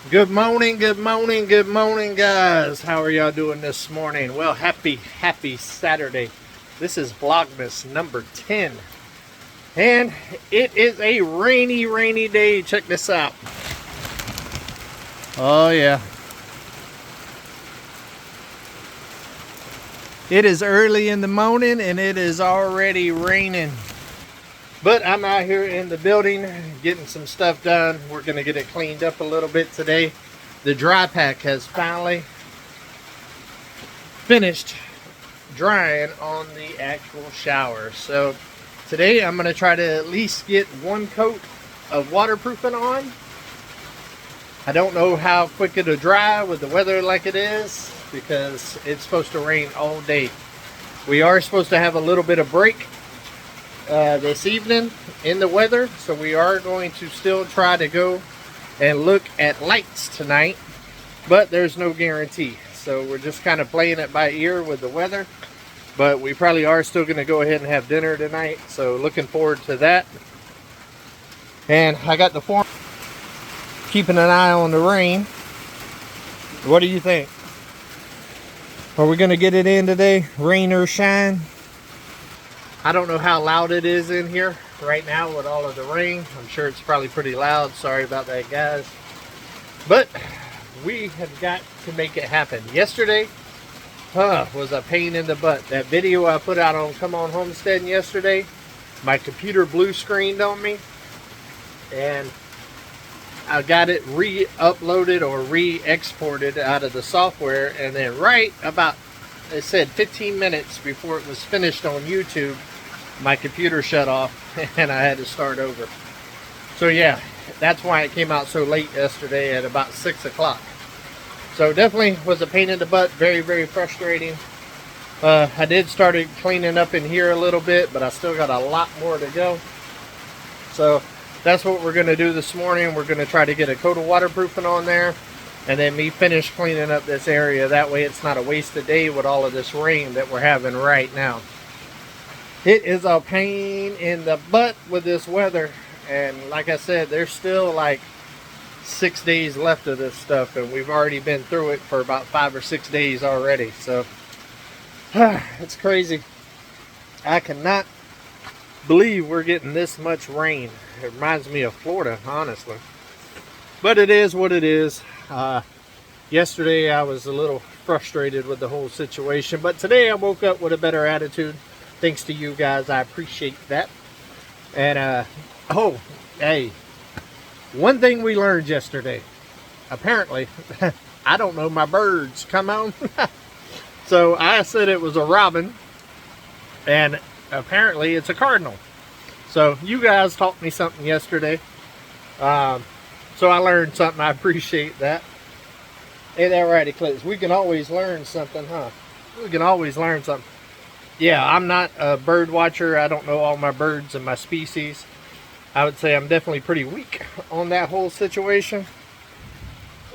Good morning, good morning, good morning, guys. How are y'all doing this morning? Well, happy Saturday. This is Vlogmas number 10. And it is a rainy day. Check this out. Oh, yeah. It is early in the morning and it is already raining. But I'm out here in the building getting some stuff done. We're going to get it cleaned up a little bit today. The dry pack has finally finished drying on the actual shower. So today I'm going to try to at least get one coat of waterproofing on. I don't know how quick it'll dry with the weather like it is because it's supposed to rain all day. We are supposed to have a little bit of break this evening in the weather, so we are going to still try to go and look at lights tonight, but there's no guarantee, so we're just kind of playing it by ear with the weather. But we probably are still going to go ahead and have dinner tonight, so looking forward to that. And I got the form keeping an eye on the rain. What do you think? Are we going to get it in today, rain or shine? I don't know how loud it is in here right now with all of the rain. I'm sure it's probably pretty loud. Sorry about that, guys. But we have got to make it happen. Yesterday was a pain in the butt. That video I put out on Come On Homesteading yesterday, my computer blue screened on me. And I got it re-uploaded or re-exported out of the software. And then right about, it said 15 minutes before it was finished on YouTube, my computer shut off and I had to start over. So yeah, that's why it came out so late yesterday at about 6 o'clock. So definitely was a pain in the butt, very frustrating. I did start cleaning up in here a little bit, but I still got a lot more to go. So that's what we're going to do this morning. We're going to try to get a coat of waterproofing on there and then me finish cleaning up this area. That way it's not a wasted day with all of this rain that we're having right now. It is a pain in the butt with this weather, and like I said, there's still like 6 days left of this stuff, and we've already been through it for about 5 or 6 days already. So it's crazy. I cannot believe we're getting this much rain. It reminds me of Florida, honestly, but it is what it is. Yesterday I was a little frustrated with the whole situation, but today I woke up with a better attitude. Thanks to you guys, I appreciate that. And oh, hey, one thing we learned yesterday, apparently I don't know my birds. Come on. So I said it was a robin, and apparently it's a cardinal. So you guys taught me something yesterday, so I learned something. I appreciate that. Ain't that right, Eclipse? We can always learn something, huh? We can always learn something. Yeah, I'm not a bird watcher. I don't know all my birds and my species. I would say I'm definitely pretty weak on that whole situation.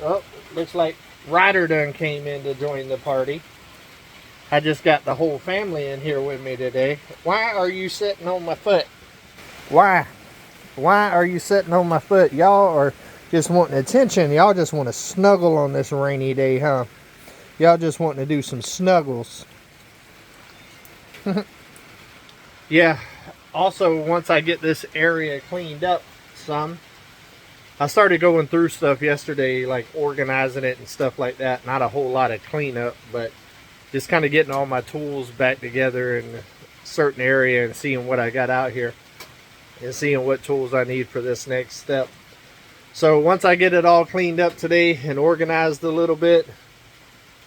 Oh, looks like Ryder done came in to join the party. I just got the whole family in here with me today. Why are you sitting on my foot? Why? Why are you sitting on my foot? Y'all are just wanting attention. Y'all just want to snuggle on this rainy day, huh? Y'all just wanting to do some snuggles. Yeah, also once I get this area cleaned up some, I started going through stuff yesterday, like organizing it and stuff like that. Not a whole lot of cleanup, but just kind of getting all my tools back together in a certain area and seeing what I got out here and seeing what tools I need for this next step. So once I get it all cleaned up today and organized a little bit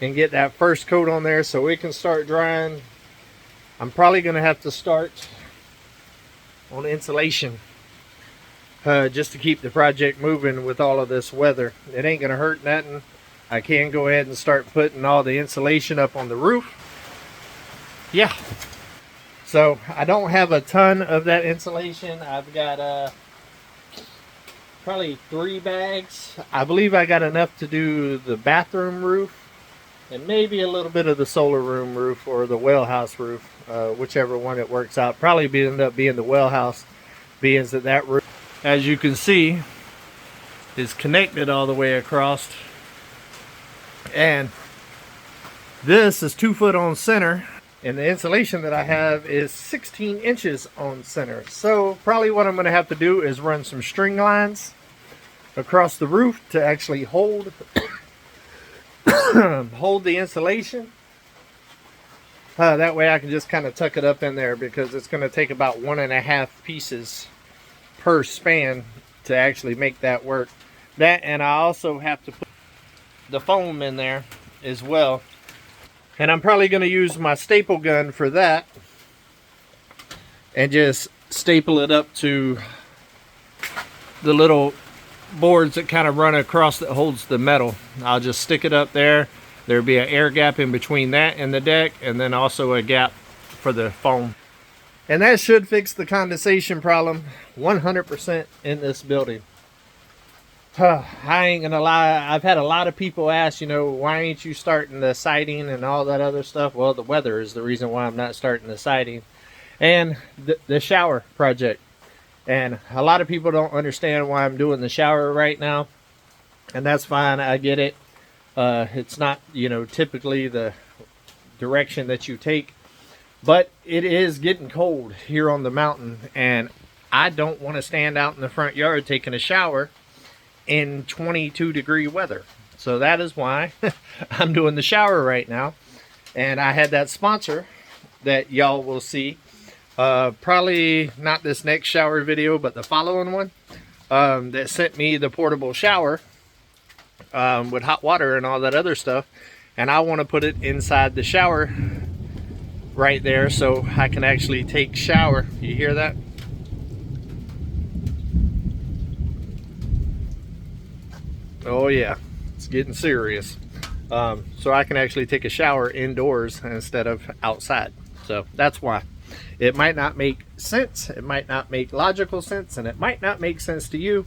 and get that first coat on there so it can start drying, I'm probably going to have to start on insulation just to keep the project moving with all of this weather. It ain't going to hurt nothing. I can go ahead and start putting all the insulation up on the roof. Yeah. So I don't have a ton of that insulation. I've got probably 3 bags. I believe I got enough to do the bathroom roof and maybe a little bit of the solar room roof or the well house roof, whichever one it works out. Probably end up being the well house, being that roof, as you can see, is connected all the way across. And this is 2 foot on center. And the insulation that I have is 16 inches on center. So probably what I'm going to have to do is run some string lines across the roof to actually hold hold the insulation. That way I can just kind of tuck it up in there, because it's going to take about 1.5 pieces per span to actually make that work. That, and I also have to put the foam in there as well. And I'm probably going to use my staple gun for that and just staple it up to the little boards that kind of run across that holds the metal. I'll just stick it up there. There'll be an air gap in between that and the deck, and then also a gap for the foam. And that should fix the condensation problem 100% in this building. I ain't gonna lie, I've had a lot of people ask, you know, why ain't you starting the siding and all that other stuff? Well, the weather is the reason why I'm not starting the siding. And the shower project. And a lot of people don't understand why I'm doing the shower right now. And that's fine, I get it. It's not, you know, typically the direction that you take. But it is getting cold here on the mountain. And I don't want to stand out in the front yard taking a shower in 22-degree weather. So that is why I'm doing the shower right now. And I had that sponsor that y'all will see, probably not this next shower video, but the following one, that sent me the portable shower with hot water and all that other stuff. And I want to put it inside the shower right there so I can actually take shower. You hear that? Oh yeah, it's getting serious. So I can actually take a shower indoors instead of outside. So that's why. It might not make sense, it might not make logical sense, and it might not make sense to you,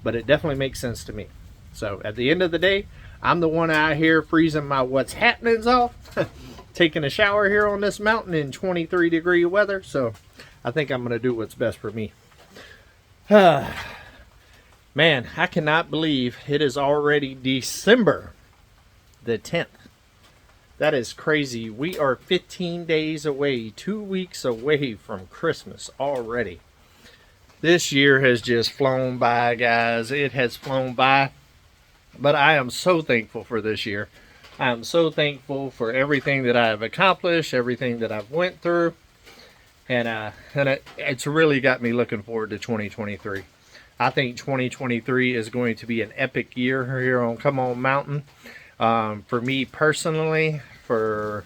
but it definitely makes sense to me. So at the end of the day, I'm the one out here freezing my what's happenings off, taking a shower here on this mountain in 23-degree weather. So I think I'm going to do what's best for me. Man, I cannot believe it is already December the 10th. That is crazy. We are 15 days away, 2 weeks away from Christmas already. This year has just flown by, guys. It has flown by. But I am so thankful for this year. I am so thankful for everything that I have accomplished, everything that I've went through. And it's really got me looking forward to 2023. I think 2023 is going to be an epic year here on Come On Mountain. For me personally, for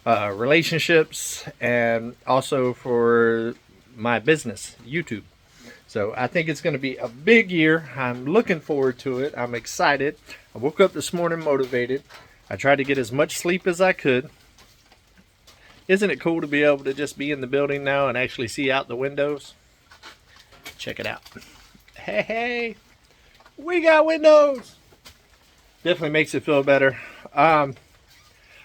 relationships, and also for my business, YouTube. So I think it's going to be a big year. I'm looking forward to it. I'm excited. I woke up this morning motivated. I tried to get as much sleep as I could. Isn't it cool to be able to just be in the building now and actually see out the windows? Check it out. Hey, we got windows. Definitely makes it feel better. I've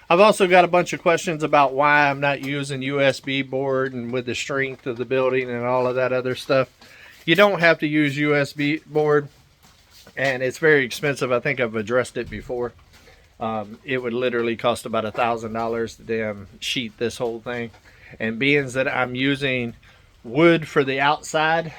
also got a bunch of questions about why I'm not using USB board and with the strength of the building and all of that other stuff. You don't have to use USB board, and it's very expensive. I think I've addressed it before. It would literally cost about $1,000 to damn sheet this whole thing. And being that I'm using wood for the outside,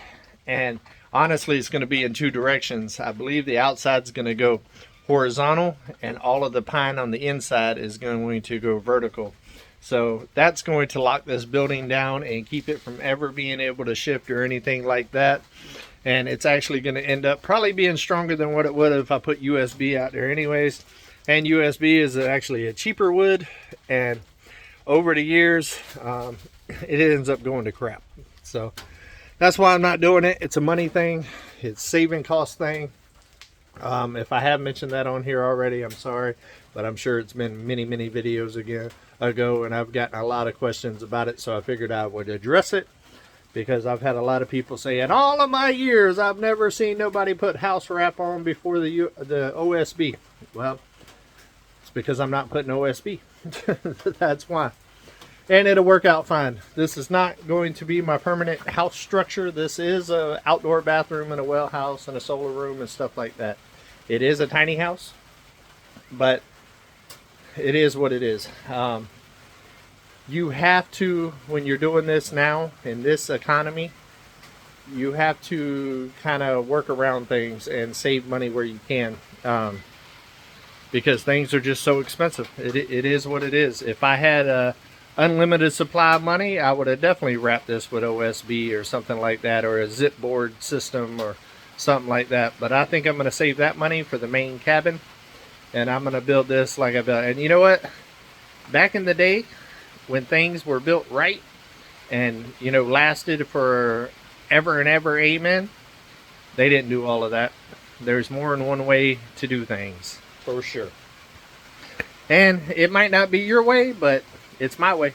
and honestly it's going to be in two directions. I believe the outside's going to go horizontal, and all of the pine on the inside is going to go vertical. So that's going to lock this building down and keep it from ever being able to shift or anything like that. And it's actually going to end up probably being stronger than what it would if I put USB out there anyways. And USB is actually a cheaper wood, and over the years it ends up going to crap. So that's why I'm not doing it. It's a money thing. It's saving cost thing. If I have mentioned that on here already, I'm sorry, but I'm sure it's been many videos ago, and I've gotten a lot of questions about it, so I figured I would address it, because I've had a lot of people say, in all of my years, I've never seen nobody put house wrap on before the OSB. Well, it's because I'm not putting OSB. That's why. and it'll work out fine. This is not going to be my permanent house structure. This is a outdoor bathroom and a well house and a solar room and stuff like that. It is a tiny house, but it is what it is. You have to, when you're doing this now in this economy, you have to kind of work around things and save money where you can, because things are just so expensive. It is what it is. If I had a unlimited supply of money, I would have definitely wrapped this with OSB or something like that, or a zip board system or something like that. But I think I'm going to save that money for the main cabin, and I'm going to build this like I built. And you know what? Back in the day, when things were built right and, you know, lasted for ever and ever, amen, they didn't do all of that. There's more than one way to do things, for sure. And it might not be your way, but it's my way,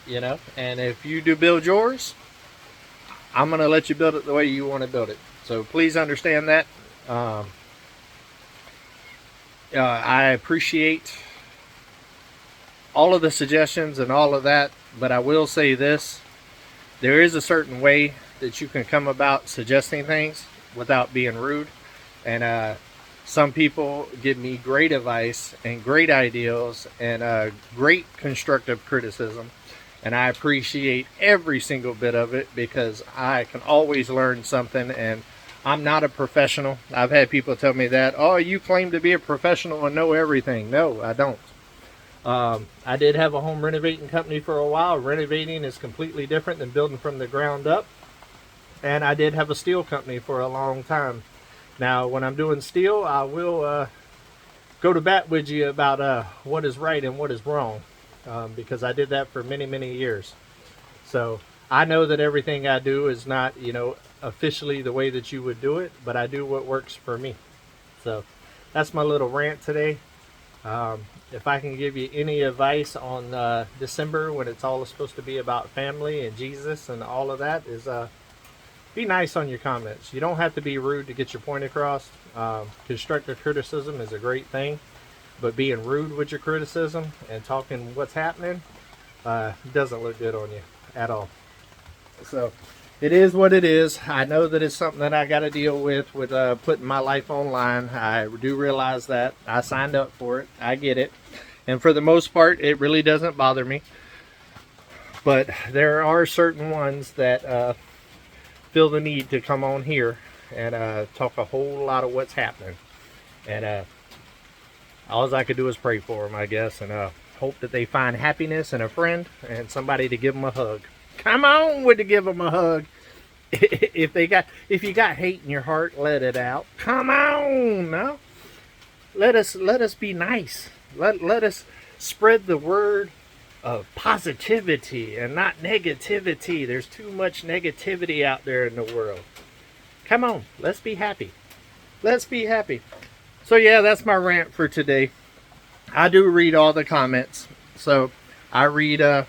you know. And if you do build yours, I'm going to let you build it the way you want to build it. So please understand that. I appreciate all of the suggestions and all of that, but I will say this: there is a certain way that you can come about suggesting things without being rude. And some people give me great advice and great ideas and great constructive criticism, and I appreciate every single bit of it, because I can always learn something. And I'm not a professional. I've had people tell me that, oh, you claim to be a professional and know everything. No, I don't. I did have a home renovating company for a while. Renovating is completely different than building from the ground up. And I did have a steel company for a long time. Now, when I'm doing steel, I will go to bat with you about what is right and what is wrong, because I did that for many, many years. So I know that everything I do is not, you know, officially the way that you would do it, but I do what works for me. So that's my little rant today. If I can give you any advice on December, when it's all supposed to be about family and Jesus and all of that, is be nice on your comments. You don't have to be rude to get your point across. Constructive criticism is a great thing, but being rude with your criticism and talking what's happening doesn't look good on you at all. So it is what it is. I know that it's something that I got to deal with putting my life online. I do realize that. I signed up for it. I get it. And for the most part, it really doesn't bother me. But there are certain ones that feel the need to come on here and talk a whole lot of what's happening. And all I could do is pray for them, I guess, and hope that they find happiness and a friend and somebody to give them a hug. Come on with to give them a hug. If you got hate in your heart, let it out. Come on, no. Let us be nice. Let us spread the word of positivity and not negativity. There's too much negativity out there in the world. Come on, let's be happy. Let's be happy. So yeah, that's my rant for today. I do read all the comments. So I read the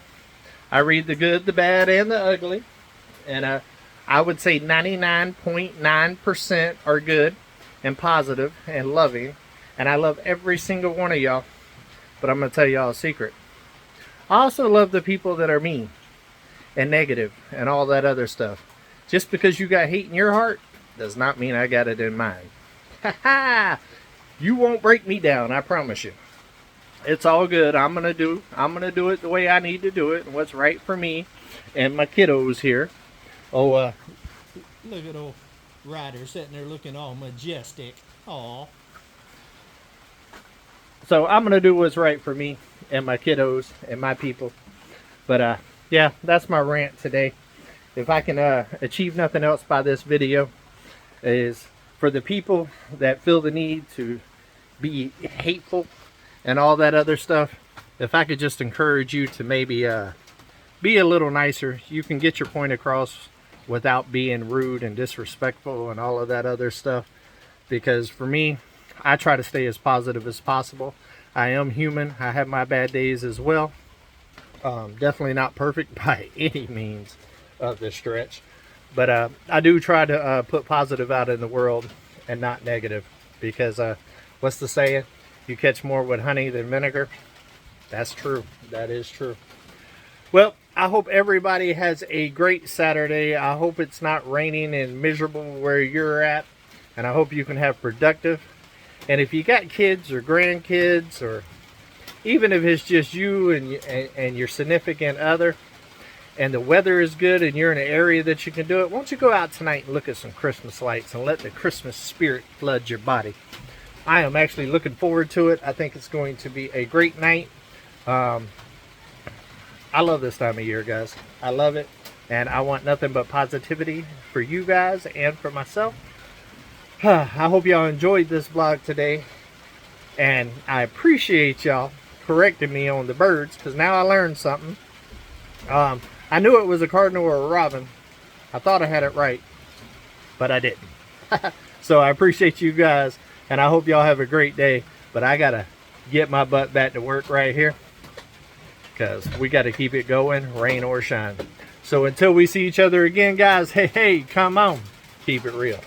good, the bad, and the ugly. And I would say 99.9% are good and positive and loving. And I love every single one of y'all. But I'm going to tell y'all a secret. I also love the people that are mean and negative and all that other stuff. Just because you got hate in your heart does not mean I got it in mine. Ha ha! You won't break me down, I promise you. It's all good. I'm gonna do it the way I need to do it and what's right for me and my kiddos here. Oh, look at old Ryder sitting there looking all majestic. Aw. So I'm gonna do what's right for me and my kiddos and my people. But yeah, that's my rant today. If I can achieve nothing else by this video, is for the people that feel the need to be hateful and all that other stuff, if I could just encourage you to maybe be a little nicer. You can get your point across without being rude and disrespectful and all of that other stuff. Because for me, I try to stay as positive as possible. I am human. I have my bad days as well. Definitely not perfect by any means of the stretch. But I do try to put positive out in the world and not negative. Because what's the saying? You catch more with honey than vinegar. That's true. That is true. Well, I hope everybody has a great Saturday. I hope it's not raining and miserable where you're at. And I hope you can have productive. And if you got kids or grandkids, or even if it's just you and your significant other, and the weather is good and you're in an area that you can do it, why don't you go out tonight and look at some Christmas lights and let the Christmas spirit flood your body. I am actually looking forward to it. I think it's going to be a great night. I love this time of year, guys. I love it. And I want nothing but positivity for you guys and for myself. I hope y'all enjoyed this vlog today. And I appreciate y'all correcting me on the birds, because now I learned something. I knew it was a cardinal or a robin. I thought I had it right, but I didn't. So I appreciate you guys, and I hope y'all have a great day. But I gotta get my butt back to work right here, because we got to keep it going, rain or shine. So until we see each other again, guys, hey, come on, keep it real.